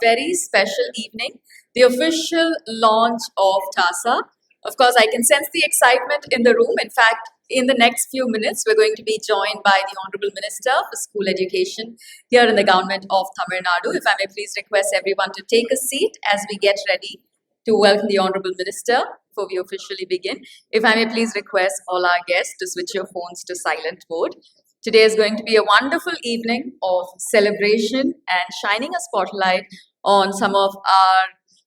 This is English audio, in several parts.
very special evening, the official launch of TASA. Of course, I can sense the excitement in the room. In fact, in the next few minutes, we're going to be joined by the Honorable Minister for School Education here in the government of Tamil Nadu. If I may please request everyone to take a seat as we get ready to welcome the Honorable Minister before we officially begin. If I may please request all our guests to switch your phones to silent mode. Today is going to be a wonderful evening of celebration and shining a spotlight on some of our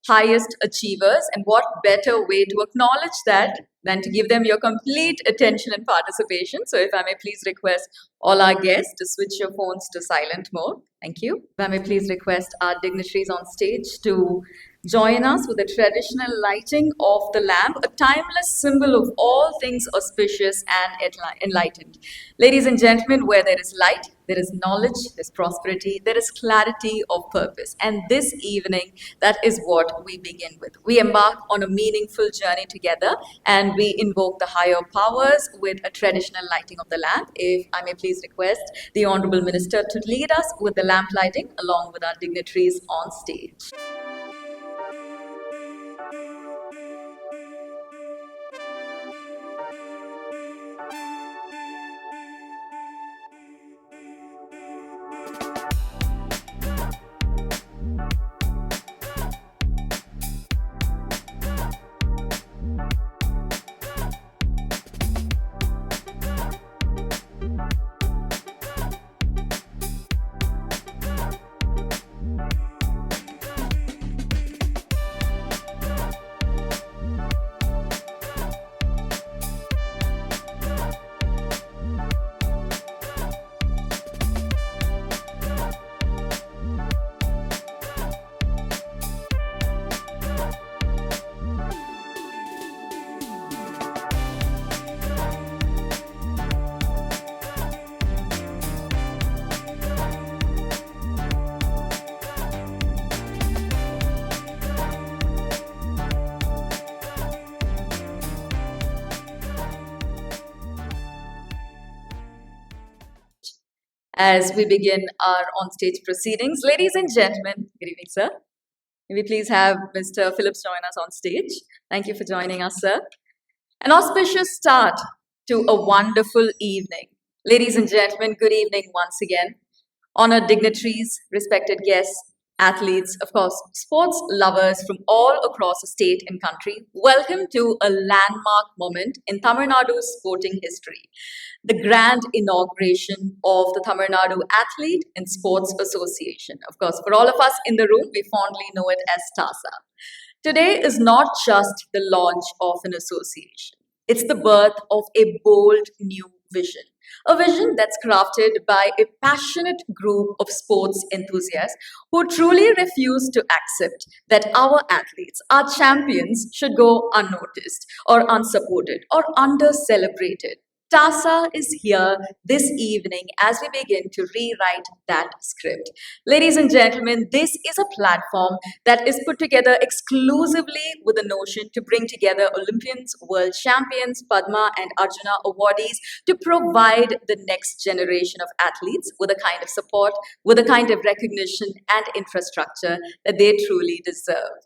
highest achievers. And what better way to acknowledge that than to give them your complete attention and participation. So if I may please request all our guests to switch your phones to silent mode. Thank you. If I may please request our dignitaries on stage to join us with the traditional lighting of the lamp, a timeless symbol of all things auspicious and enlightened. Ladies and gentlemen, where there is light, there is knowledge, there's prosperity, there is clarity of purpose. And this evening, that is what we begin with. We embark on a meaningful journey together and we invoke the higher powers with a traditional lighting of the lamp. If I may please request the Honorable Minister to lead us with the lamp lighting along with our dignitaries on stage. As we begin our on-stage proceedings, ladies and gentlemen, good evening, sir. May we please have Mr. Phillips join us on stage. Thank you for joining us, sir. An auspicious start to a wonderful evening. Ladies and gentlemen, good evening once again. Honored dignitaries, respected guests, athletes, of course, sports lovers from all across the state and country, welcome to a landmark moment in Tamil Nadu's sporting history, the grand inauguration of the Tamil Nadu Athlete and Sports Association. Of course, for all of us in the room, we fondly know it as TASA. Today is not just the launch of an association. It's the birth of a bold new vision. A vision that's crafted by a passionate group of sports enthusiasts who truly refuse to accept that our athletes, our champions, should go unnoticed or unsupported or under-celebrated. TASA is here this evening as we begin to rewrite that script. Ladies and gentlemen, this is a platform that is put together exclusively with the notion to bring together Olympians, world champions, Padma and Arjuna awardees to provide the next generation of athletes with a kind of support, with a kind of recognition and infrastructure that they truly deserve.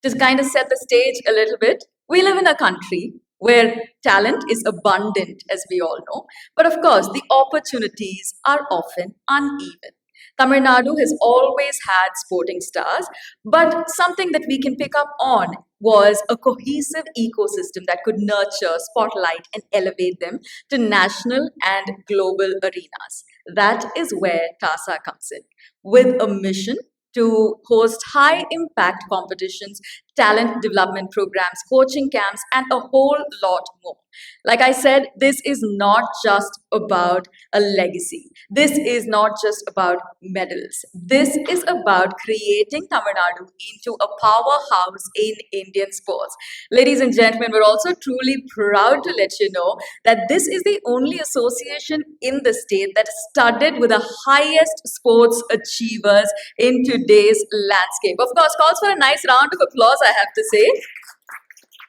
To kind of set the stage a little bit, we live in a country where talent is abundant, as we all know. But of course, the opportunities are often uneven. Tamil Nadu has always had sporting stars, but something that we can pick up on was a cohesive ecosystem that could nurture, spotlight, and elevate them to national and global arenas. That is where TASA comes in, with a mission to host high impact competitions, talent development programs, coaching camps, and a whole lot more. Like I said, this is not just about a legacy. This is not just about medals. This is about creating Tamil Nadu into a powerhouse in Indian sports. Ladies and gentlemen, we're also truly proud to let you know that this is the only association in the state that is studded with the highest sports achievers in today's landscape. Of course, calls for a nice round of applause, I have to say,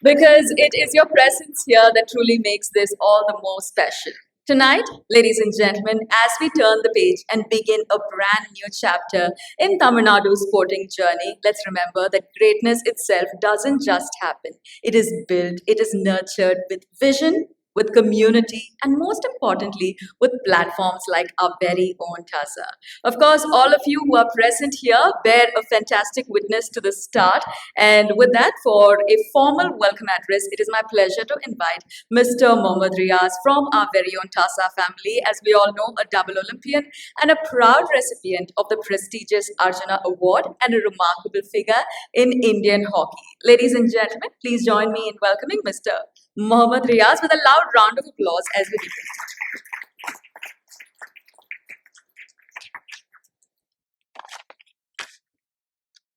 because it is your presence here that truly makes this all the more special. Tonight, ladies and gentlemen, as we turn the page and begin a brand new chapter in Tamil Nadu's sporting journey, let's remember that greatness itself doesn't just happen. It is built, it is nurtured with vision, with community, and most importantly, with platforms like our very own TASA. Of course, all of you who are present here bear a fantastic witness to the start. And with that, for a formal welcome address, it is my pleasure to invite Mr. Mohammad Riaz from our very own TASA family. As we all know, a double Olympian and a proud recipient of the prestigious Arjuna Award and a remarkable figure in Indian hockey. Ladies and gentlemen, please join me in welcoming Mr. Mohammad Riaz with a loud round of applause as we begin.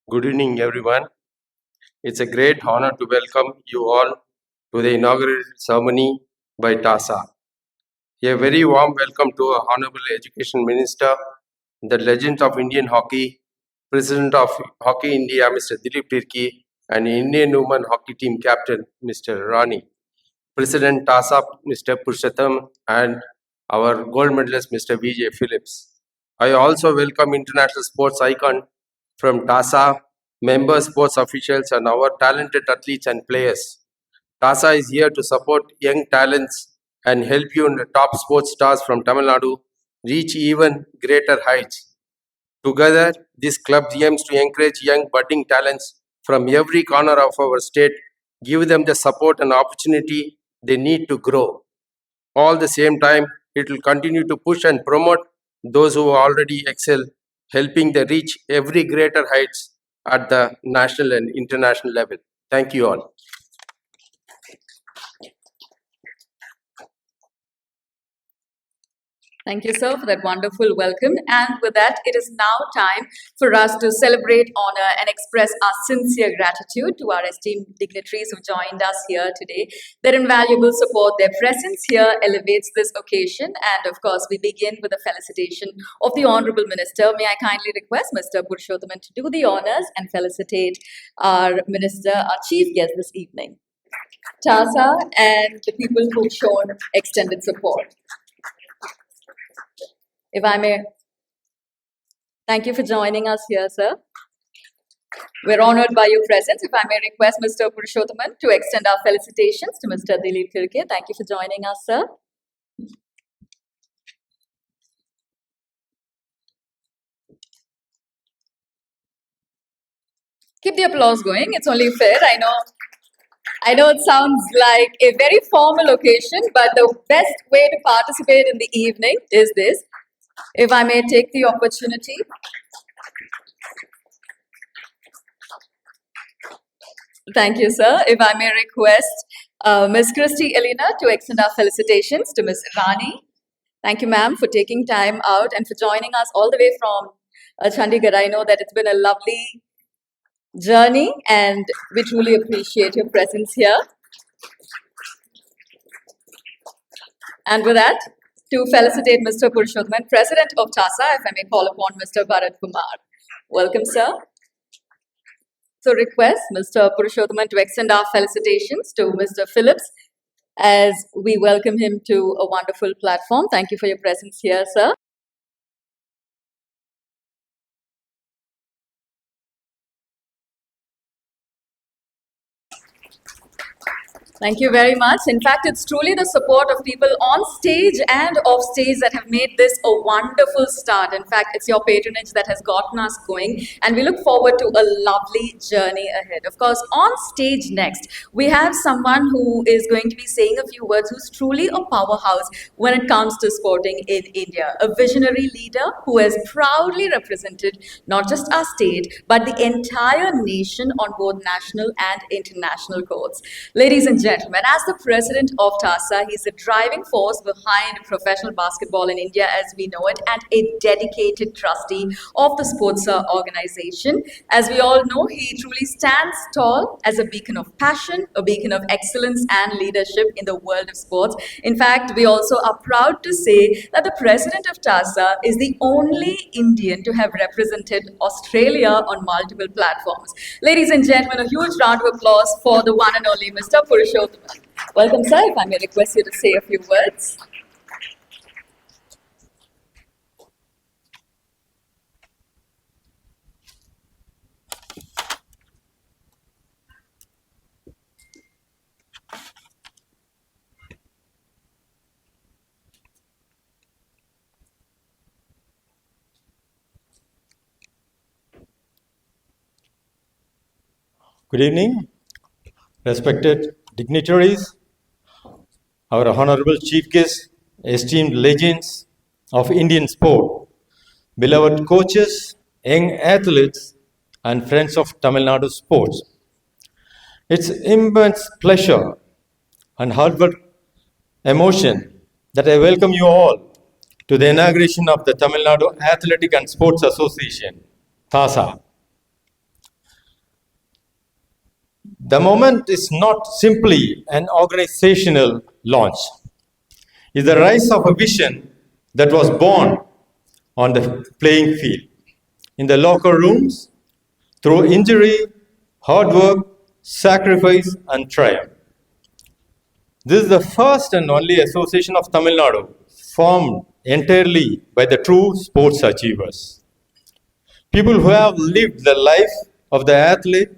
Good evening, everyone. It's a great honor to welcome you all to the inaugural ceremony by TASA. A very warm welcome to our Honorable Education Minister, the legend of Indian hockey, President of Hockey India, Mr. Dilip Tirki, and Indian women hockey team captain, Mr. Rani, President TASA, Mr. Purushottam, and our gold medalist, Mr. Vijay Phillips. I also welcome international sports icon from TASA, members, sports officials, and our talented athletes and players. TASA is here to support young talents and help you in the top sports stars from Tamil Nadu reach even greater heights. Together, this club aims to encourage young budding talents from every corner of our state, give them the support and opportunity they need to grow. All the same time, it will continue to push and promote those who already excel, helping them reach every greater heights at the national and international level. Thank you all. Thank you, sir, for that wonderful welcome. And with that, it is now time for us to celebrate, honor, and express our sincere gratitude to our esteemed dignitaries who joined us here today. Their invaluable support, their presence here elevates this occasion. And of course, we begin with a felicitation of the Honorable Minister. May I kindly request Mr. Purushottam to do the honors and felicitate our Minister, our Chief Guest this evening, TASA, and the people who've shown extended support. If I may, thank you for joining us here, sir. We're honored by your presence. If I may request Mr. Purushottam to extend our felicitations to Mr. Dilip Tirki. Thank you for joining us, sir. Keep the applause going. It's only fair. I know it sounds like a very formal occasion, but the best way to participate in the evening is this. If I may take the opportunity. Thank you, sir. If I may request Ms. Christy Elena to extend our felicitations to Ms. Rani. Thank you, ma'am, for taking time out and for joining us all the way from Chandigarh. I know that it's been a lovely journey and we truly appreciate your presence here. And with that, to felicitate Mr. Purushottam, President of TASA, if I may call upon Mr. Bharat Kumar. Welcome, sir. So request Mr. Purushottam to extend our felicitations to Mr. Phillips as we welcome him to a wonderful platform. Thank you for your presence here, sir. Thank you very much. In fact, it's truly the support of people on stage and off stage that have made this a wonderful start. In fact, it's your patronage that has gotten us going, and we look forward to a lovely journey ahead. Of course, on stage next, we have someone who is going to be saying a few words, who's truly a powerhouse when it comes to sporting in India. A visionary leader who has proudly represented not just our state, but the entire nation on both national and international courts. Ladies and gentlemen, as the president of TASA, he's the driving force behind professional basketball in India as we know it, and a dedicated trustee of the Sportsa organization. As we all know, he truly stands tall as a beacon of passion, a beacon of excellence and leadership in the world of sports. In fact, we also are proud to say that the president of TASA is the only Indian to have represented Australia on multiple platforms. Ladies and gentlemen, a huge round of applause for the one and only Mr. Purushottam. Welcome, sir. If I may request you to say a few words. Good evening, respected dignitaries, our honorable chief guests, esteemed legends of Indian sport, beloved coaches, young athletes, and friends of Tamil Nadu sports. It's immense pleasure and heartfelt emotion that I welcome you all to the inauguration of the Tamil Nadu Athletic and Sports Association, TASA. The moment is not simply an organizational launch. It's the rise of a vision that was born on the playing field, in the locker rooms, through injury, hard work, sacrifice, and triumph. This is the first and only association of Tamil Nadu formed entirely by the true sports achievers. People who have lived the life of the athlete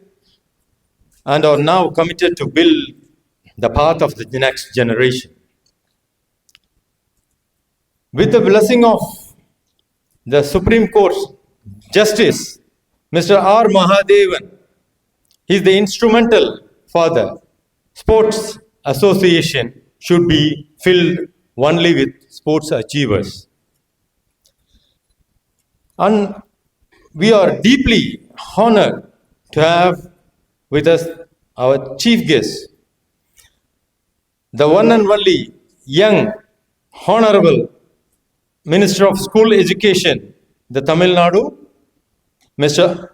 and are now committed to build the path of the next generation. With the blessing of the Supreme Court Justice, Mr. R. Mahadevan, he is the instrumental for the sports association should be filled only with sports achievers. And we are deeply honored to have with us our chief guest, the one and only young, honorable Minister of School Education, the Tamil Nadu, Mr.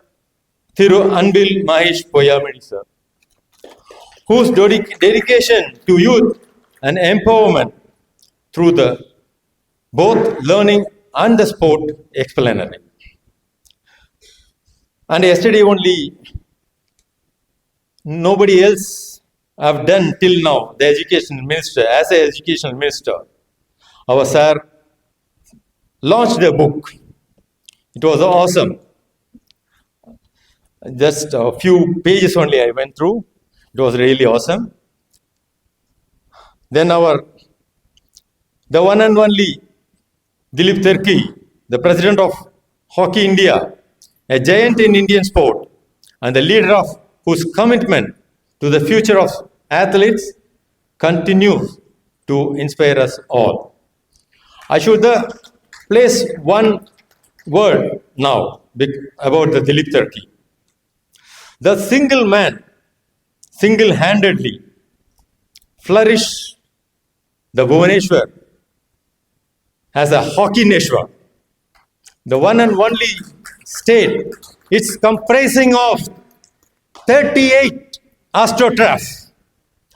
Thiru Anbil Mahesh Poyamidi, sir, whose dedication to youth and empowerment through the both learning and the sport explanatory. And yesterday only, nobody else have done till now, the education minister, as an education minister, our sir launched a book. It was awesome. Just a few pages only I went through. It was really awesome. Then the one and only Dilip Terki, the president of Hockey India, a giant in Indian sport, and the leader of whose commitment to the future of athletes continues to inspire us all. I should place one word now about the Dilip Terki. The single man, single-handedly flourished the Bhubaneswar as a hockey nation, the one and only state. It's comprising of 38 astroturfs.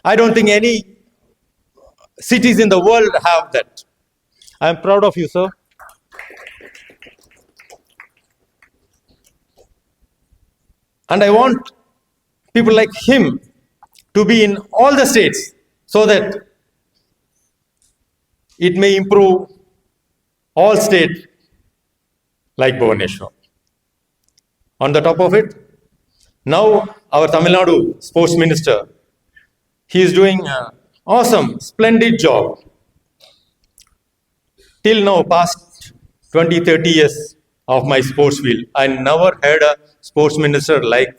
I don't think any cities in the world have that. I am proud of you, sir. And I want people like him to be in all the states so that it may improve all states like Bhubaneswar. On the top of it, now our Tamil Nadu sports minister, he is doing an awesome, splendid job. Till now, past 20, 30 years of my sports field, I never had a sports minister like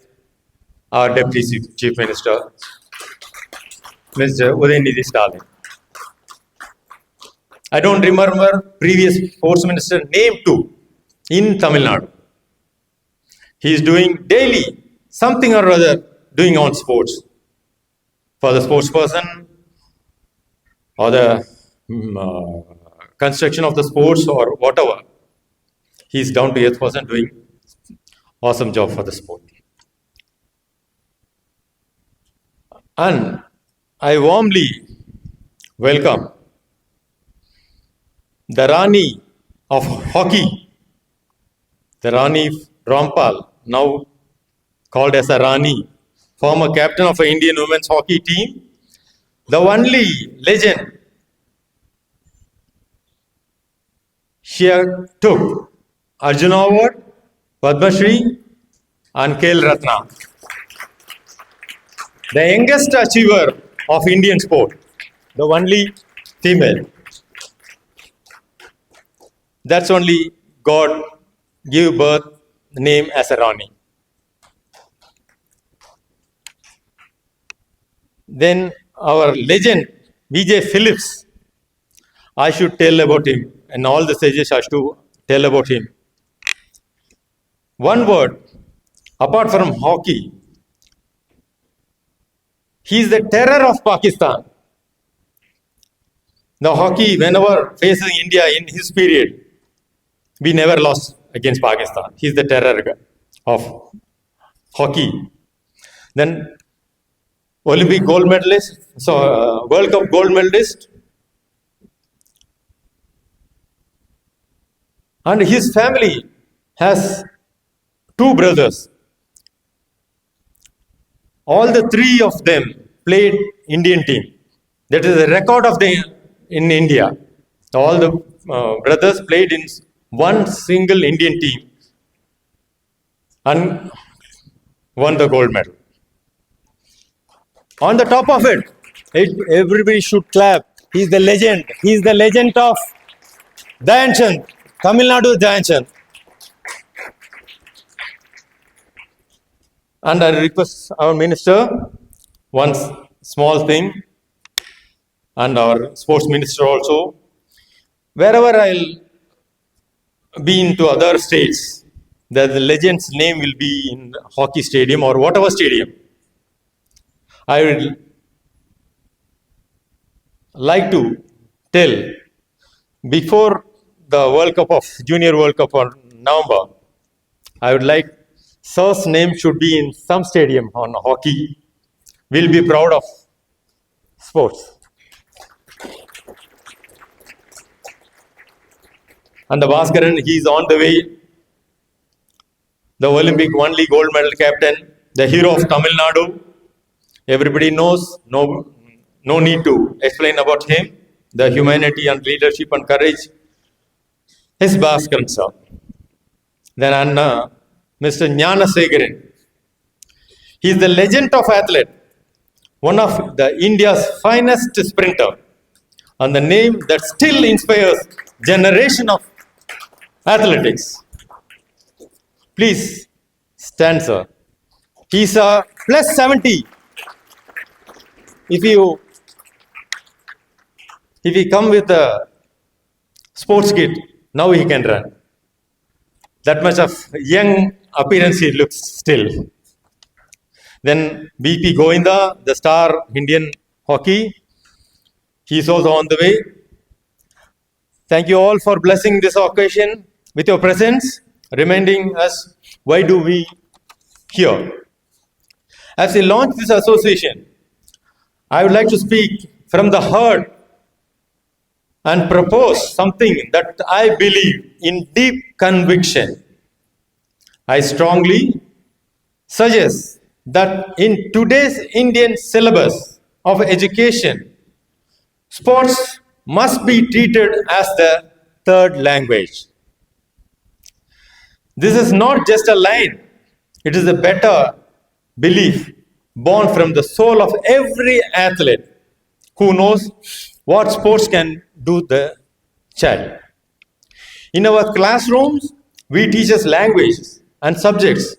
our Deputy Chief Minister, Mr. Udayanidhi Stalin. I don't remember previous sports minister name too in Tamil Nadu. He is doing daily something or other doing on sports. For the sports person or the construction of the sports or whatever, he is down to earth person doing awesome job for the sport. And I warmly welcome the Rani of hockey, the Rani Rampal, now called as a Rani, former captain of the Indian women's hockey team, the only legend. She took Arjuna Award, Padma Shri, and Khel Ratna. The youngest achiever of Indian sport, the only female. That's only God gave birth name as a Rani. Then our legend, VJ Phillips, I should tell about him, and all the sages I should tell about him. One word, apart from hockey, he is the terror of Pakistan. The hockey, whenever facing India in his period, we never lost against Pakistan. He is the terror of hockey. Then Olympic gold medalist, World Cup gold medalist. And his family has two brothers. All the three of them played Indian team. That is a record of in India. All the brothers played in one single Indian team and won the gold medal. On the top of it, everybody should clap. He's the legend. He's the legend of Dhyan Chand, Tamil Nadu Dhyan Chand. And I request our minister one small thing, and our sports minister also. Wherever I'll be into other states, the legend's name will be in hockey stadium or whatever stadium. I would like to tell, before the World Cup of Junior World Cup on November, I would like Sir's name should be in some stadium on hockey. We'll be proud of sports. And the Bhaskaran, he is on the way. The Olympic only gold medal captain, the hero of Tamil Nadu. Everybody knows, no need to explain about him. The humanity and leadership and courage is Bhaskaran sir. Then Mr. Jnana Segaran. He is the legend of athlete, one of the India's finest sprinter, and the name that still inspires generation of athletics. Please stand, sir. He's a plus 70. If you come with a sports kit, now he can run. That much of young appearance he looks still. Then BP Govinda, the star Indian hockey, he is also on the way. Thank you all for blessing this occasion with your presence, reminding us why do we here. As we launch this association, I would like to speak from the heart and propose something that I believe in deep conviction. I strongly suggest that in today's Indian syllabus of education, sports must be treated as the third language. This is not just a line, it is a better belief born from the soul of every athlete who knows what sports can do the child. In our classrooms, we teach us languages and subjects,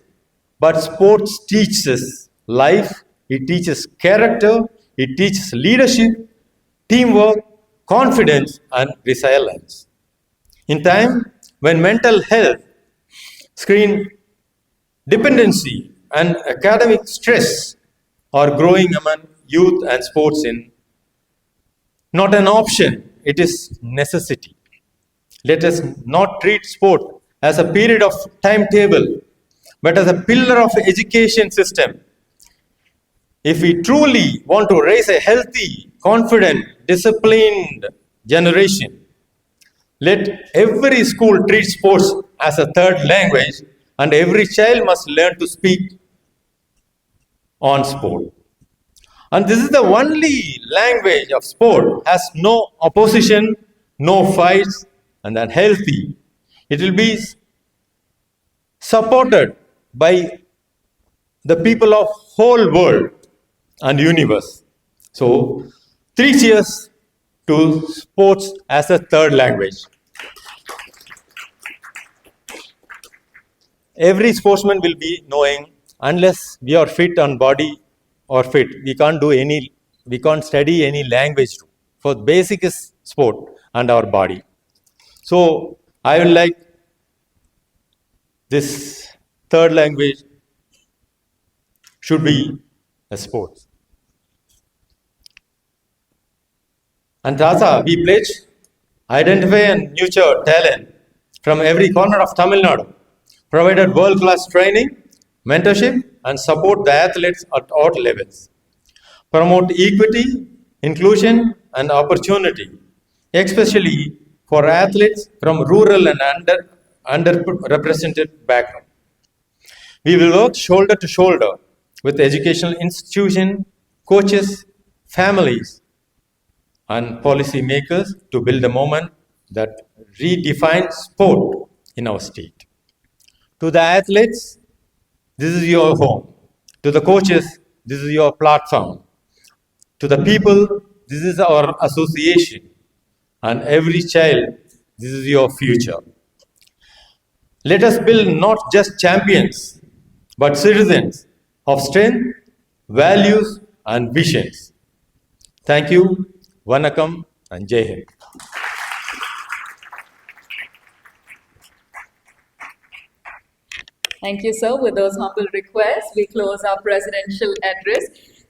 but sports teaches life, it teaches character, it teaches leadership, teamwork, confidence, and resilience. In time when mental health, screen dependency, and academic stress are growing among youth and sports in not an option, it is necessity. Let us not treat sport as a period of timetable, but as a pillar of education system. If we truly want to raise a healthy, confident, disciplined generation, let every school treat sports as a third language, and every child must learn to speak on sport. And this is the only language of sport, has no opposition, no fights, and then healthy. It will be supported by the people of whole world and universe. So, 3 cheers to sports as a third language. Every sportsman will be knowing, unless we are fit on body or fit, we can't do any we can't study any language too. For basic is sport and our body. So I would like this third language should be a sport. And Tasa, we pledge, identify and nurture talent from every corner of Tamil Nadu, provided world-class training, mentorship, and support the athletes at all levels. Promote equity, inclusion, and opportunity, especially for athletes from rural and underrepresented background. We will work shoulder to shoulder with educational institutions, coaches, families, and policy makers to build a movement that redefines sport in our state. To the athletes, this is your home. To the coaches, this is your platform. To the people, this is our association. And every child, this is your future. Let us build not just champions, but citizens of strength, values, and visions. Thank you. Vanakkam and Jai Hind. Thank you, sir. With those humble requests, we close our presidential address.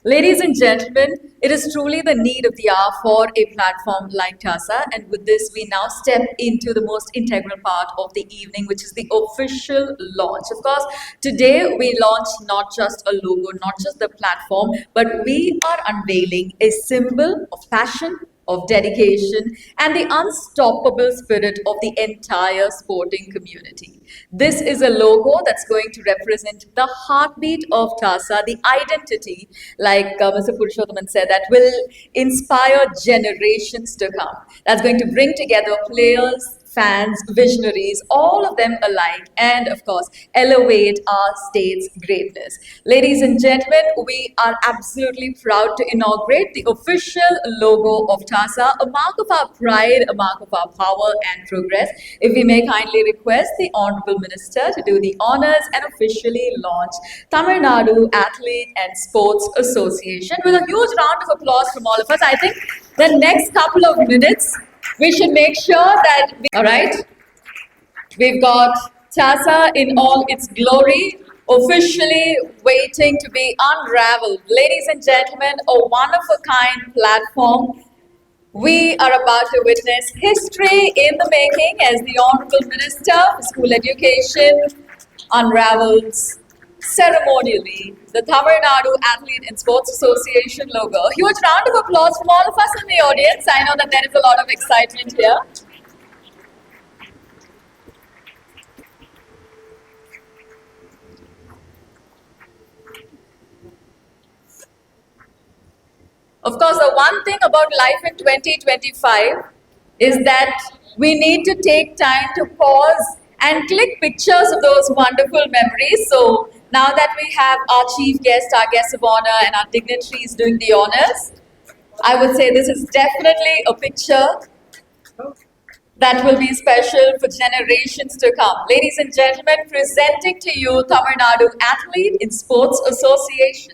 Ladies and gentlemen, it is truly the need of the hour for a platform like TASA. And with this, we now step into the most integral part of the evening, which is the official launch. Of course, today we launch not just a logo, not just the platform, but we are unveiling a symbol of passion, of dedication, and the unstoppable spirit of the entire sporting community. This is a logo that's going to represent the heartbeat of TASA, the identity, like Mr. Purushothaman said, that will inspire generations to come. That's going to bring together players, fans, visionaries, all of them alike, and of course, elevate our state's greatness. Ladies and gentlemen, we are absolutely proud to inaugurate the official logo of TASA, a mark of our pride, a mark of our power and progress. If we may kindly request the Honorable Minister to do the honors and officially launch Tamil Nadu Athlete and Sports Association. With a huge round of applause from all of us, I think the next couple of minutes, we should make sure that, all right, we've got TASA in all its glory, officially waiting to be unraveled. Ladies and gentlemen, a one-of-a-kind platform. We are about to witness history in the making as the Honorable Minister for School Education unravels ceremonially the Tamil Nadu Athlete and Sports Association logo. A huge round of applause from all of us in the audience. I know that there is a lot of excitement here. Of course, the one thing about life in 2025 is that we need to take time to pause and click pictures of those wonderful memories. So now that we have our chief guest, our guest of honor, and our dignitaries doing the honors, I would say this is definitely a picture that will be special for generations to come. Ladies and gentlemen, presenting to you Tamil Nadu Athlete in Sports Association.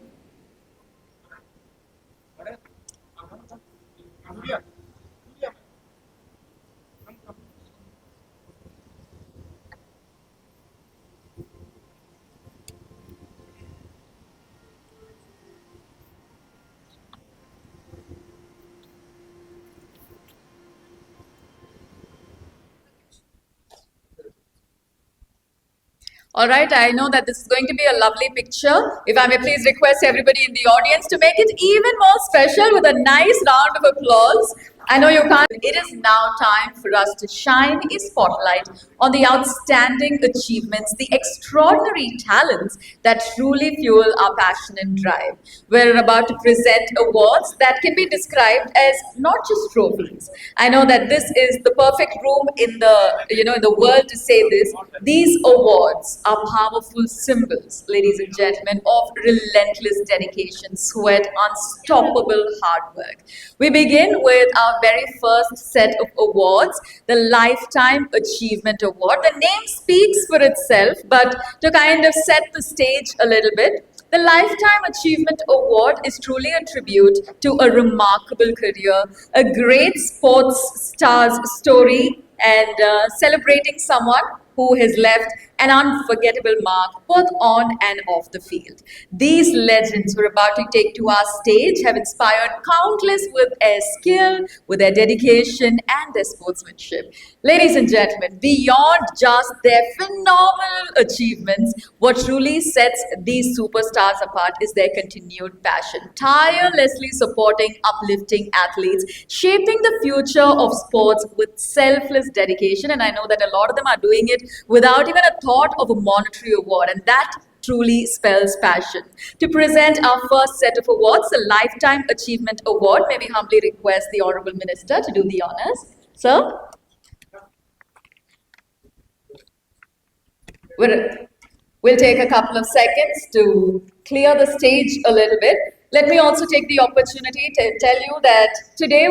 All right, I know that this is going to be a lovely picture. If I may please request everybody in the audience to make it even more special with a nice round of applause. I know you can't. It is now time for us to shine a spotlight on the outstanding achievements, the extraordinary talents that truly fuel our passion and drive. We're about to present awards that can be described as not just trophies. I know that this is the perfect room in the world to say this. These awards are powerful symbols, ladies and gentlemen, of relentless dedication, sweat, unstoppable hard work. We begin with our our very first set of awards, the Lifetime Achievement Award. The name speaks for itself, but to kind of set the stage a little bit, the Lifetime Achievement Award is truly a tribute to a remarkable career, a great sports star's story, and celebrating someone who has left an unforgettable mark both on and off the field. These legends we're about to take to our stage have inspired countless with their skill, with their dedication, and their sportsmanship. Ladies and gentlemen, beyond just their phenomenal achievements, what truly sets these superstars apart is their continued passion, tirelessly supporting, uplifting athletes, shaping the future of sports with selfless dedication. And I know that a lot of them are doing it without even a thought of a monetary award, and that truly spells passion. To present our first set of awards, the Lifetime Achievement Award, may we humbly request the Honorable Minister to do the honors. Sir? We'll take a couple of seconds to clear the stage a little bit. Let me also take the opportunity to tell you that today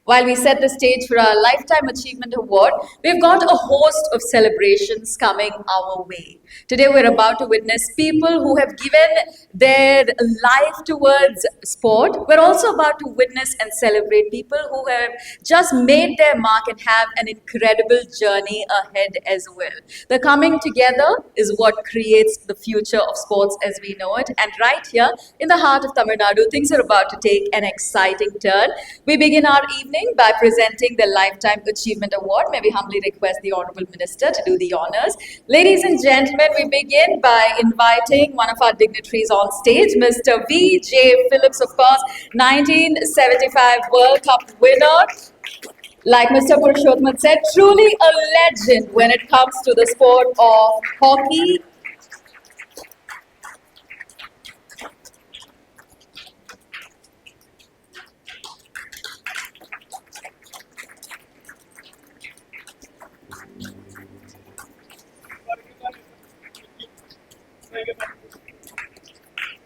while we set the stage for our Lifetime Achievement Award, we've got a host of celebrations coming our way. Today, we're about to witness people who have given their life towards sport. We're also about to witness and celebrate people who have just made their mark and have an incredible journey ahead as well. The coming together is what creates the future of sports as we know it. And right here in the heart of Tamil Nadu, things are about to take an exciting turn. We begin our evening by presenting the Lifetime Achievement Award. May we humbly request the Honorable Minister to do the honors. Ladies and gentlemen, we begin by inviting one of our dignitaries on stage, Mr. V.J. Phillips, of course, 1975 World Cup winner. Like Mr. Purushottam said, truly a legend when it comes to the sport of hockey.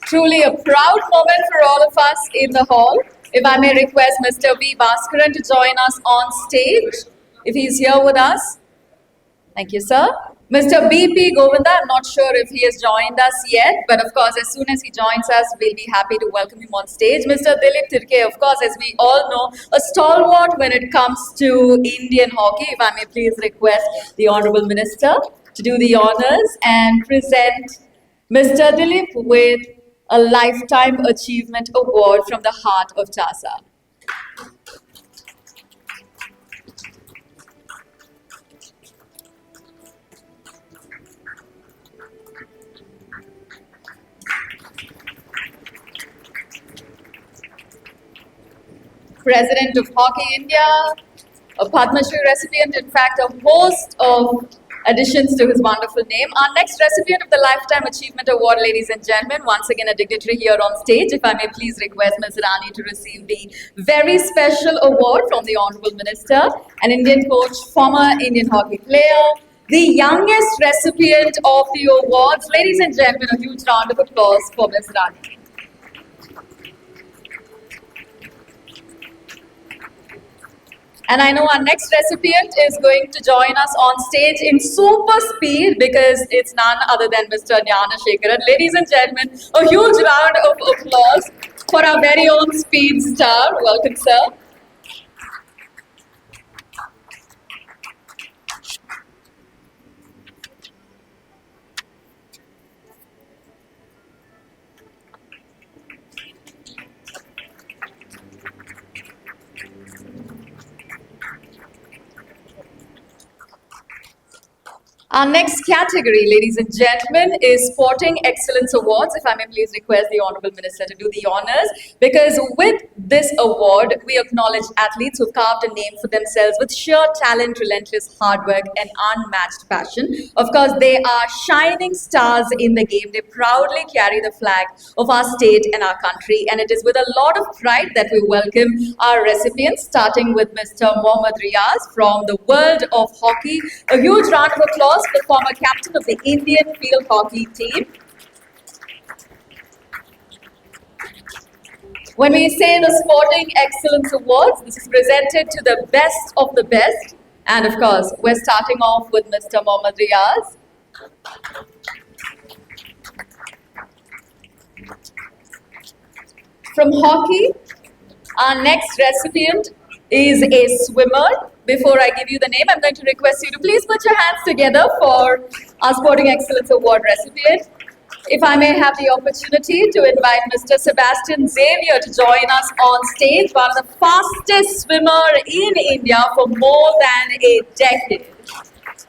Truly a proud moment for all of us in the hall. If I may request Mr. V. Bhaskaran to join us on stage, if he's here with us. Thank you, sir. Mr. B.P. Govinda, I'm not sure if he has joined us yet, but of course, as soon as he joins us, we'll be happy to welcome him on stage. Mr. Dilip Tirke, of course, as we all know, a stalwart when it comes to Indian hockey. If I may please request the Honorable Minister to do the honors and present Mr. Dilip with a Lifetime Achievement Award from the heart of TASA. President of Hockey India, a Padma Shri recipient, in fact, a host of additions to his wonderful name. Our next recipient of the Lifetime Achievement Award, ladies and gentlemen, once again a dignitary here on stage. If I may please request Ms. Rani to receive the very special award from the Honorable Minister, an Indian coach, former Indian hockey player, the youngest recipient of the awards. Ladies and gentlemen, a huge round of applause for Ms. Rani. And I know our next recipient is going to join us on stage in super speed because it's none other than Mr. Jnana Shekaran. Ladies and gentlemen, a huge round of applause for our very own speed star. Welcome, sir. Our next category, ladies and gentlemen, is Sporting Excellence Awards. If I may please request the Honorable Minister to do the honors, because with this award, we acknowledge athletes who've carved a name for themselves with sheer talent, relentless hard work, and unmatched passion. Of course, they are shining stars in the game. They proudly carry the flag of our state and our country, and it is with a lot of pride that we welcome our recipients, starting with Mr. Mohammad Riaz from the world of hockey. A huge round of applause the former captain of the Indian field hockey team. When we say the Sporting Excellence Awards, this is presented to the best of the best. And of course, we're starting off with Mr. Mohammad Riaz. From hockey, our next recipient is a swimmer. Before I give you the name, I'm going to request you to please put your hands together for our Sporting Excellence Award recipient. If I may have the opportunity to invite Mr. Sebastian Xavier to join us on stage, one of the fastest swimmer in India for more than a decade.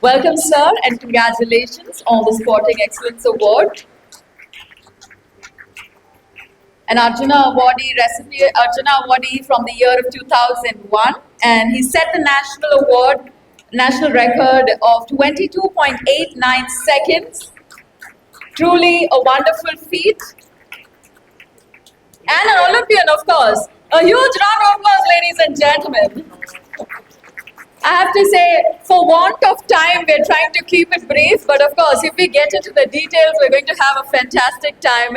Welcome, sir, and congratulations on the Sporting Excellence Award. An Arjuna Awardee recipient, Arjuna Awardee from the year of 2001, and he set the national record of 22.89 seconds. Truly a wonderful feat. And an Olympian, of course. A huge round of applause, ladies and gentlemen. I have to say, for want of time, we're trying to keep it brief, but of course, if we get into the details, we're going to have a fantastic time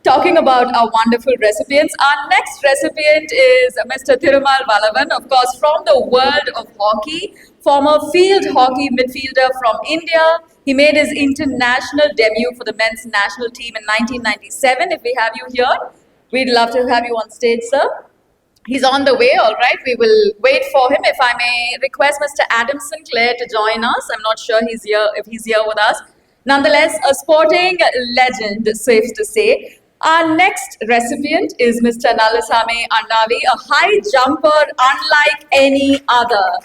talking about our wonderful recipients. Our next recipient is Mr. Thirumal Valavan, of course, from the world of hockey, former field hockey midfielder from India. He made his international debut for the men's national team in 1997. If we have you here, we'd love to have you on stage, sir. He's on the way, all right. We will wait for him. If I may request Mr. Adam Sinclair to join us. I'm not sure if he's here with us. Nonetheless, a sporting legend, safe to say. Our next recipient is Mr. Nalasame Annavi, a high jumper unlike any other,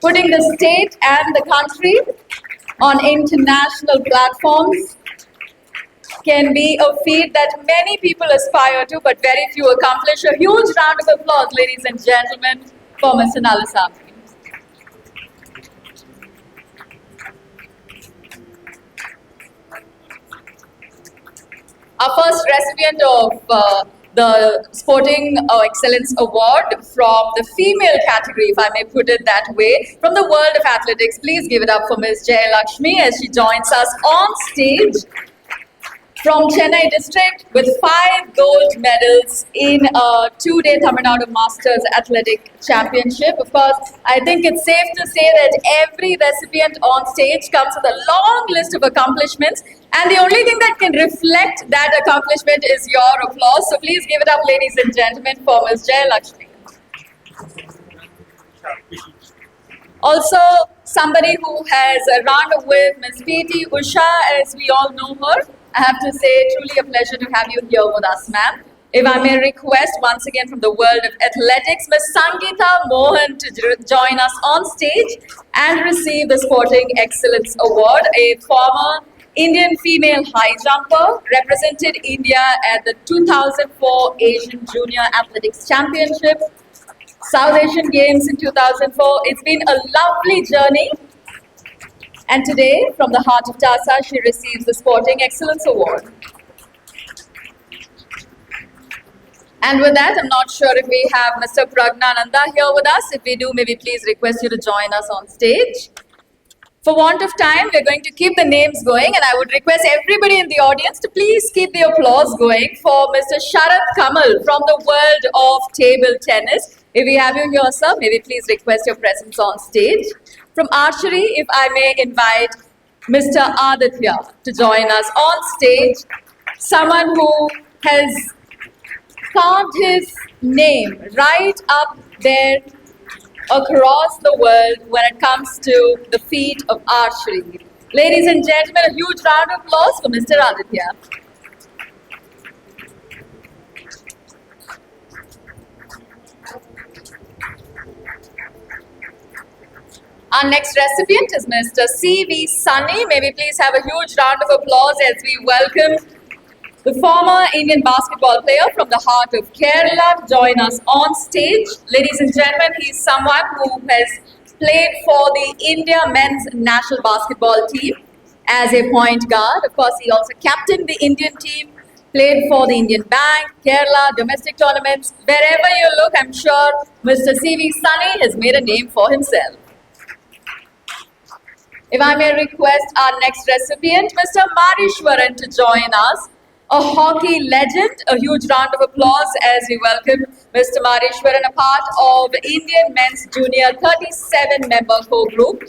putting the state and the country on international platforms can be a feat that many people aspire to, but very few accomplish. A huge round of applause, ladies and gentlemen, for Mr. Nalasame. Our first recipient of the Sporting Excellence Award from the female category, if I may put it that way, from the world of athletics. Please give it up for Ms. Jaya Lakshmi as she joins us on stage from Chennai district with 5 gold medals in a 2-day Tamil Nadu Masters Athletic Championship. Of course, I think it's safe to say that every recipient on stage comes with a long list of accomplishments, and the only thing that can reflect that accomplishment is your applause. So please give it up, ladies and gentlemen, for Ms. Jaya Lakshmi. Also, somebody who has run with Ms. P.T. Usha, as we all know her. I have to say, truly a pleasure to have you here with us, ma'am. If I may request once again from the world of athletics, Ms. Sangeeta Mohan to join us on stage and receive the Sporting Excellence Award. A former Indian female high jumper, represented India at the 2004 Asian Junior Athletics Championship, South Asian Games in 2004. It's been a lovely journey. And today, from the heart of TASA, she receives the Sporting Excellence Award. And with that, I'm not sure if we have Mr. Pragnananda here with us. If we do, maybe please request you to join us on stage. For want of time, we're going to keep the names going, and I would request everybody in the audience to please keep the applause going for Mr. Sharath Kamal from the world of table tennis. If we have you here, sir, maybe please request your presence on stage. From archery, if I may invite Mr. Aditya to join us on stage, someone who has carved his name right up there across the world when it comes to the feat of archery. Ladies and gentlemen, a huge round of applause for Mr. Aditya. Our next recipient is Mr. C.V. Sunny. May we please have a huge round of applause as we welcome the former Indian basketball player from the heart of Kerala to join us on stage. Ladies and gentlemen, he's someone who has played for the India men's national basketball team as a point guard. Of course, he also captained the Indian team, played for the Indian Bank, Kerala, domestic tournaments. Wherever you look, I'm sure Mr. C.V. Sunny has made a name for himself. If I may request our next recipient, Mr. Marishwaran, to join us. a hockey legend. A huge round of applause as we welcome Mr. Mareshwaran, a part of Indian Men's Junior 37-member core group.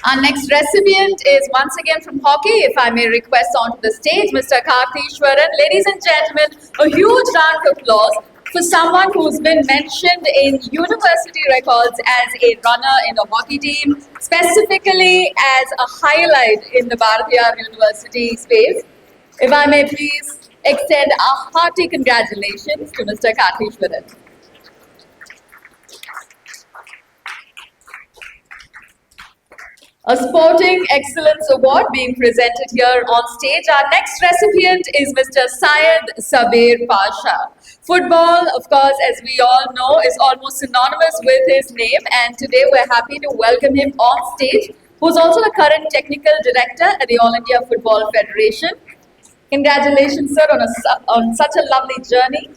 Our next recipient is once again from hockey. If I may request onto the stage, Mr. Karthishwaran. Ladies and gentlemen, a huge round of applause for someone who's been mentioned in university records as a runner in the hockey team, specifically as a highlight in the Bharatiyar University space. If I may please extend a hearty congratulations to Mr. Karthishwaran. A Sporting Excellence Award being presented here on stage. Our next recipient is Mr. Syed Sabir Pasha. Football, of course, as we all know, is almost synonymous with his name, and today we're happy to welcome him on stage, who's also the current technical director at the All India Football Federation. Congratulations, sir, on such a lovely journey.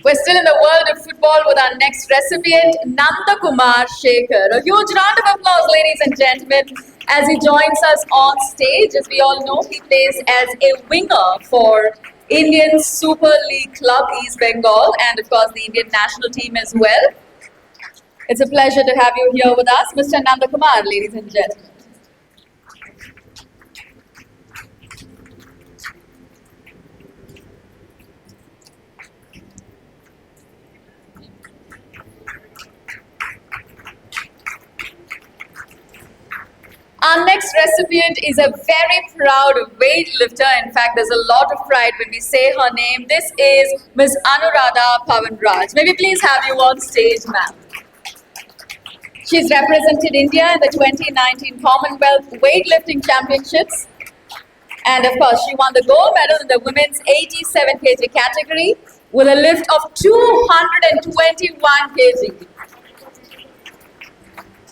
We're still in the world of football with our next recipient, Nanda Kumar Shekhar. A huge round of applause, ladies and gentlemen, as he joins us on stage. As we all know, he plays as a winger for Indian Super League club East Bengal and, of course, the Indian national team as well. It's a pleasure to have you here with us, Mr. Nanda Kumar, ladies and gentlemen. Our next recipient is a very proud weightlifter. In fact, there's a lot of pride when we say her name. This is Ms. Anuradha Pawanraj. May we please have you on stage, ma'am. She's represented India in the 2019 Commonwealth Weightlifting Championships. And of course, she won the gold medal in the women's 87 kg category with a lift of 221 kg.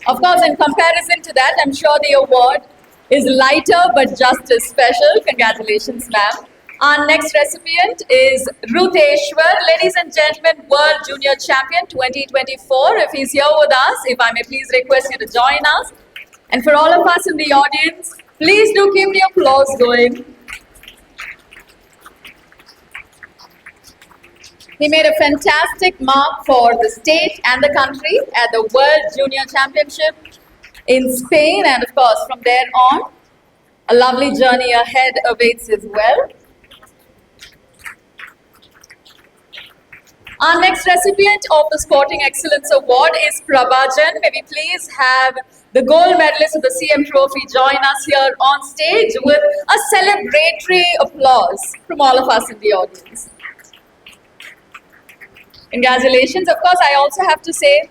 Of course, in comparison to that, I'm sure the award is lighter but just as special. Congratulations, ma'am. Our next recipient is Ruteshwar. Ladies and gentlemen, World Junior Champion 2024. If he's here with us, if I may please request you to join us. And for all of us in the audience, please do keep the applause going. He made a fantastic mark for the state and the country at the World Junior Championship in Spain, and of course from there on, a lovely journey ahead awaits as well. Our next recipient of the Sporting Excellence Award is Prabhajan. May we please have the gold medalist of the CM Trophy join us here on stage with a celebratory applause from all of us in the audience. Congratulations. Of course, I also have to say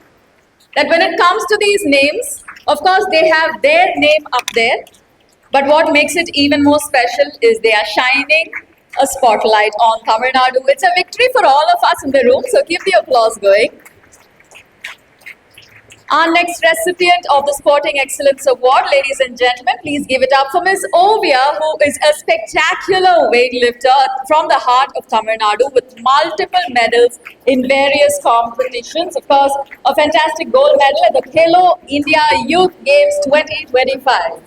that when it comes to these names, of course, they have their name up there. But what makes it even more special is they are shining a spotlight on Tamil Nadu. It's a victory for all of us in the room, so keep the applause going. Our next recipient of the Sporting Excellence Award, ladies and gentlemen, please give it up for Ms. Ovia, who is a spectacular weightlifter from the heart of Tamil Nadu with multiple medals in various competitions. Of course, a fantastic gold medal at the Khelo India Youth Games 2025.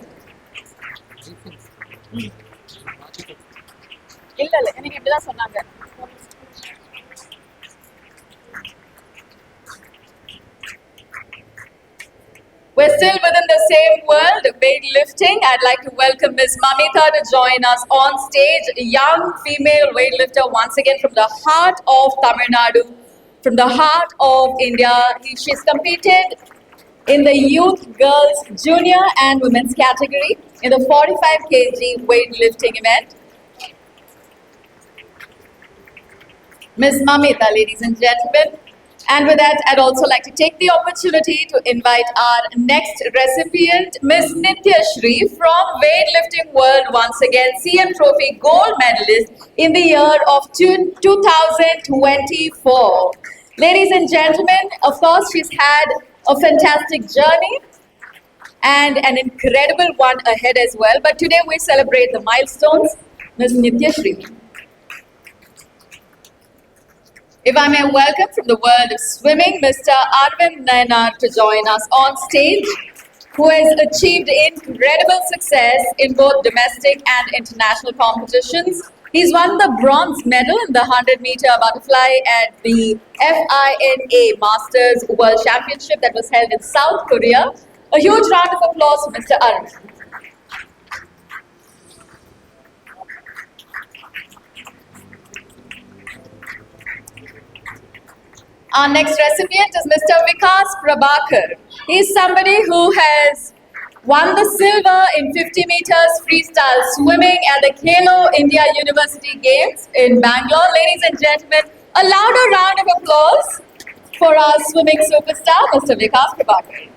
We're still within the same world, weightlifting. I'd like to welcome Ms. Mamita to join us on stage. A young female weightlifter, once again from the heart of Tamil Nadu, from the heart of India. She's competed in the youth, girls, junior and women's category in the 45 kg weightlifting event. Ms. Mamita, ladies and gentlemen. And with that, I'd also like to take the opportunity to invite our next recipient, Miss Nitya Shri from Weightlifting World, once again CM Trophy gold medalist in the year of 2024. Ladies and gentlemen, of course, she's had a fantastic journey and an incredible one ahead as well. But today we celebrate the milestones. Ms. Nitya Shri. If I may welcome from the world of swimming, Mr. Arvind Nayanar to join us on stage, who has achieved incredible success in both domestic and international competitions. He's won the bronze medal in the 100-meter butterfly at the FINA Masters World Championship that was held in South Korea. A huge round of applause for Mr. Arvind. Our next recipient is Mr. Vikas Prabhakar. He's somebody who has won the silver in 50 meters freestyle swimming at the Khelo India University Games in Bangalore. Ladies and gentlemen, a louder round of applause for our swimming superstar, Mr. Vikas Prabhakar.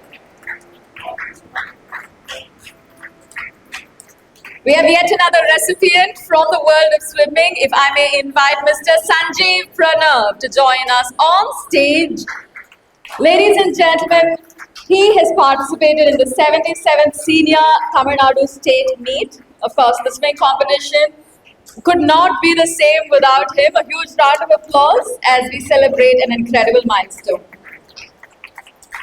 We have yet another recipient from the world of swimming. If I may invite Mr. Sanjeev Pranav to join us on stage. Ladies and gentlemen, he has participated in the 77th Senior Tamil Nadu State Meet. Of course, the swimming competition could not be the same without him. A huge round of applause as we celebrate an incredible milestone.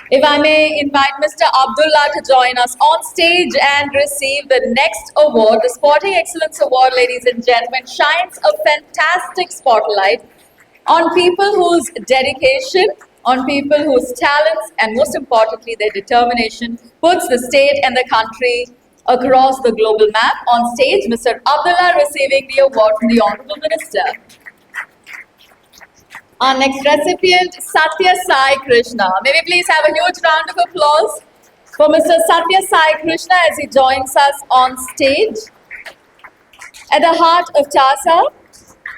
If I may invite Mr. Abdullah to join us on stage and receive the next award, the Sporting Excellence Award, ladies and gentlemen, shines a fantastic spotlight on people whose dedication, on people whose talents, and most importantly, their determination puts the state and the country across the global map. On stage, Mr. Abdullah receiving the award from the Honorable Minister. Our next recipient, Satya Sai Krishna. May we please have a huge round of applause for Mr. Satya Sai Krishna as he joins us on stage. At the heart of TASA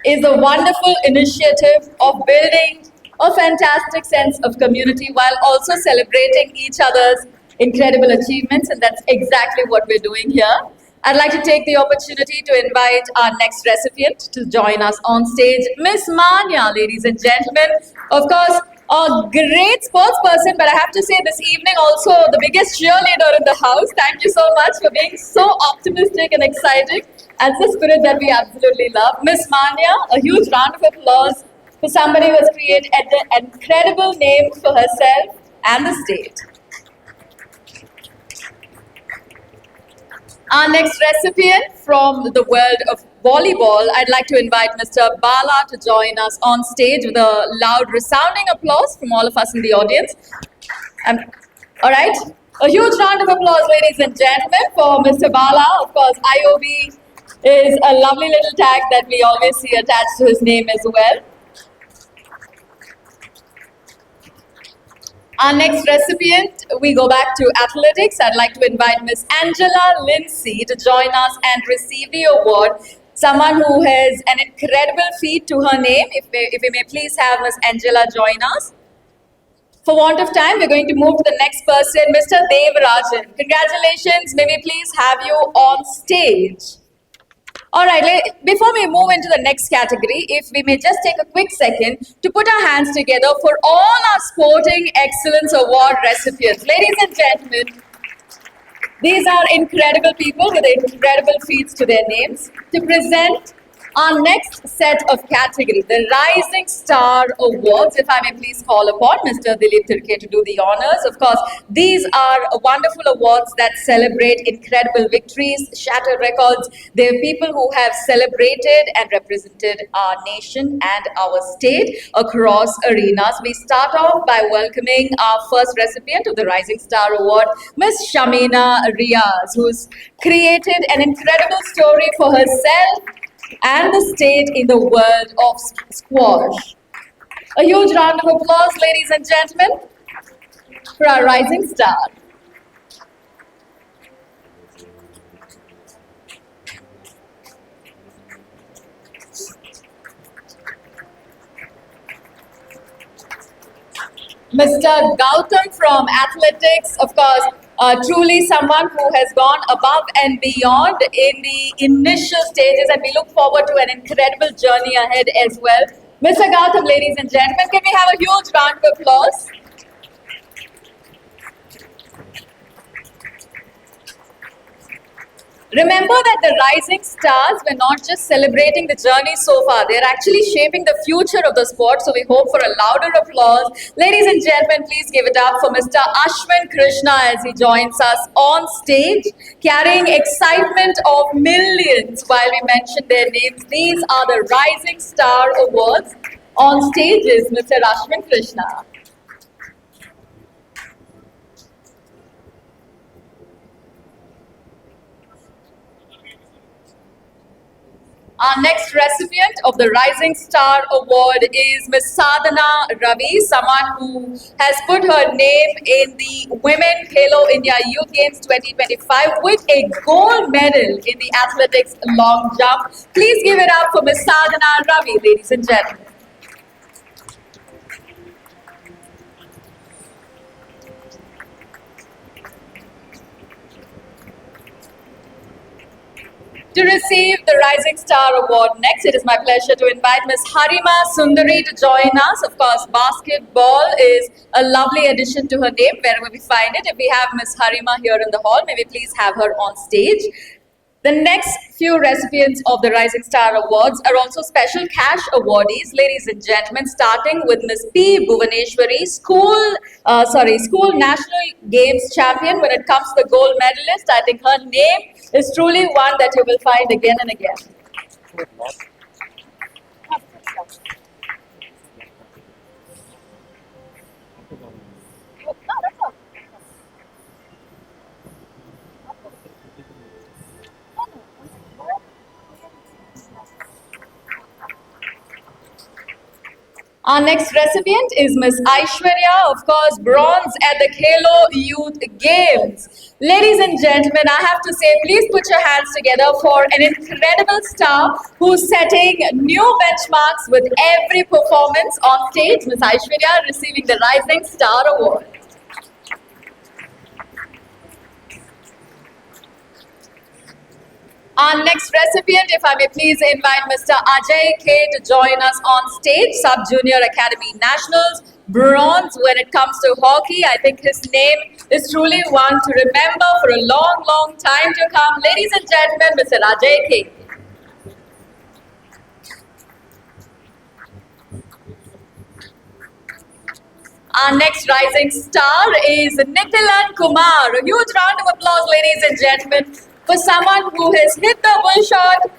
is the wonderful initiative of building a fantastic sense of community while also celebrating each other's incredible achievements, and that's exactly what we're doing here. I'd like to take the opportunity to invite our next recipient to join us on stage, Miss Manya, ladies and gentlemen. Of course, a great sports person, but I have to say this evening also the biggest cheerleader in the house. Thank you so much for being so optimistic and exciting. That's the spirit that we absolutely love. Miss Manya, a huge round of applause for somebody who has created an incredible name for herself and the state. Our next recipient from the world of volleyball, I'd like to invite Mr. Bala to join us on stage with a loud, resounding applause from all of us in the audience. All right, a huge round of applause, ladies and gentlemen, for Mr. Bala. Of course, IOB is a lovely little tag that we always see attached to his name as well. Our next recipient, we go back to athletics. I'd like to invite Miss Angela Lindsay to join us and receive the award. Someone who has an incredible feat to her name. If we may please have Miss Angela join us. For want of time, we're going to move to the next person, Mr. Devarajan. Congratulations. May we please have you on stage. All right, before we move into the next category, if we may just take a quick second to put our hands together for all our Sporting Excellence Award recipients. Ladies and gentlemen, these are incredible people with incredible feats to their names. To present our next set of category, the Rising Star Awards, if I may please call upon Mr. Dilip Tirke to do the honors. Of course, these are wonderful awards that celebrate incredible victories, shatter records. They are people who have celebrated and represented our nation and our state across arenas. We start off by welcoming our first recipient of the Rising Star Award, Ms. Shamina Riaz, who's created an incredible story for herself and the state in the world of squash. A huge round of applause, ladies and gentlemen, for our rising star. Mr. Gautam from athletics, of course, truly someone who has gone above and beyond in the initial stages, and we look forward to an incredible journey ahead as well. Mr. Gautam, ladies and gentlemen, can we have a huge round of applause? Remember that the rising stars were not just celebrating the journey so far, they're actually shaping the future of the sport. So we hope for a louder applause. Ladies and gentlemen, please give it up for Mr. Ashwin Krishna as he joins us on stage, carrying excitement of millions while we mention their names. These are the Rising Star Awards. On stage is Mr. Ashwin Krishna. Our next recipient of the Rising Star Award is Ms. Sadhana Ravi, someone who has put her name in the Women Halo India Youth Games 2025 with a gold medal in the athletics long jump. Please give it up for Ms. Sadhana Ravi, ladies and gentlemen. To receive the Rising Star Award next, it is my pleasure to invite Ms. Harima Sundari to join us. Of course, basketball is a lovely addition to her name wherever we find it. If we have Ms. Harima here in the hall, may we please have her on stage. The next few recipients of the Rising Star Awards are also special cash awardees, ladies and gentlemen, starting with Ms. P. Bhuvaneshwari, school national games champion when it comes to the gold medalist. I think her name is truly one that you will find again and again. Our next recipient is Ms. Aishwarya, of course, bronze at the Khelo Youth Games. Ladies and gentlemen, I have to say, please put your hands together for an incredible star who's setting new benchmarks with every performance on stage. Ms. Aishwarya receiving the Rising Star Award. Our next recipient, if I may please invite Mr. Ajay K to join us on stage, Sub-Junior Academy Nationals, bronze when it comes to hockey. I think his name is truly one to remember for a long, long time to come. Ladies and gentlemen, Mr. Ajay K. Our next rising star is Nithilan Kumar. A huge round of applause, ladies and gentlemen, for someone who has hit the bullshot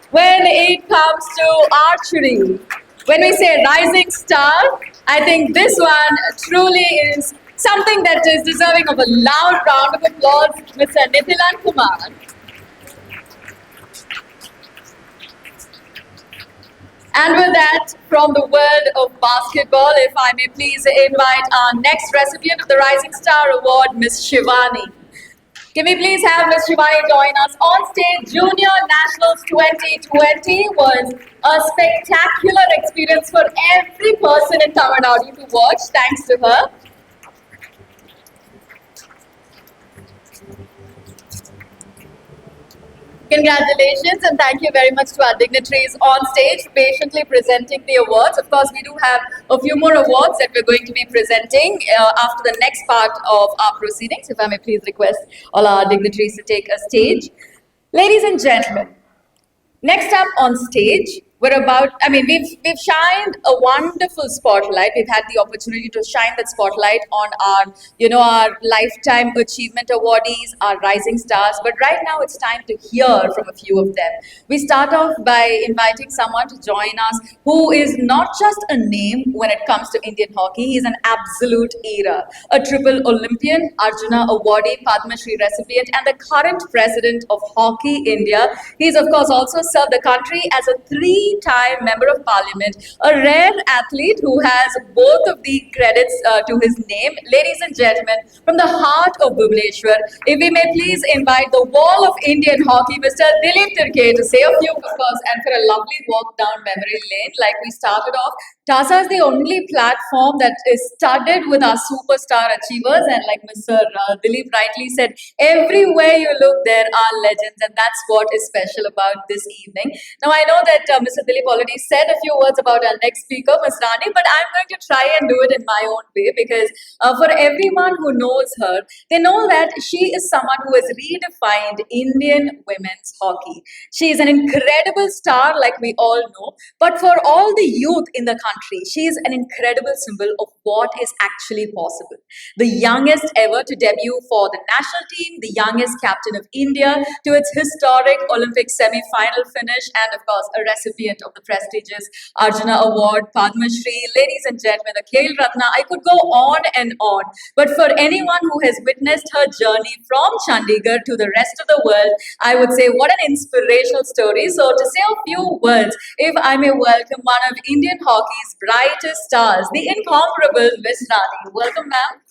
when it comes to archery. When we say rising star, I think this one truly is something that is deserving of a loud round of applause, Mr. Nithilan Kumar. And with that, from the world of basketball, if I may please invite our next recipient of the Rising Star Award, Ms. Shivani. Can we please have Ms. Shivani join us on stage? Junior Nationals 2020 was a spectacular experience for every person in Tamil Nadu to watch, thanks to her. Congratulations and thank you very much to our dignitaries on stage patiently presenting the awards. Of course, we do have a few more awards that we're going to be presenting after the next part of our proceedings. If I may please request all our dignitaries to take a stage. Ladies and gentlemen, next up on stage, we've shined a wonderful spotlight. We've had the opportunity to shine that spotlight on our lifetime achievement awardees, our rising stars. But right now it's time to hear from a few of them. We start off by inviting someone to join us who is not just a name when it comes to Indian hockey. He's an absolute era. A triple Olympian, Arjuna awardee, Padma Shri recipient, and the current president of Hockey India. He's of course also served the country as a three-time member of parliament, a rare athlete who has both of the credits to his name. Ladies and gentlemen, from the heart of Bhubaneswar, if we may please invite the wall of Indian hockey, Mr. Dilip Tirke, to say a few, of course, and for a lovely walk down memory lane like we started off, TASA is the only platform that is studded with our superstar achievers, and like Mr. Dilip rightly said, everywhere you look, there are legends, and that's what is special about this evening. Now, I know that Mr. Dilip already said a few words about our next speaker, Ms. Rani, but I'm going to try and do it in my own way because for everyone who knows her, they know that she is someone who has redefined Indian women's hockey. She is an incredible star, like we all know, but for all the youth in the country, she is an incredible symbol of what is actually possible. The youngest ever to debut for the national team, the youngest captain of India to its historic Olympic semi-final finish, and of course, a recipient of the prestigious Arjuna Award, Padma Shri. Ladies and gentlemen, the Khel Ratna, I could go on and on, but for anyone who has witnessed her journey from Chandigarh to the rest of the world, I would say what an inspirational story. So to say a few words, if I may welcome one of Indian hockey's brightest stars, the incomparable Miss Rani. Welcome, ma'am.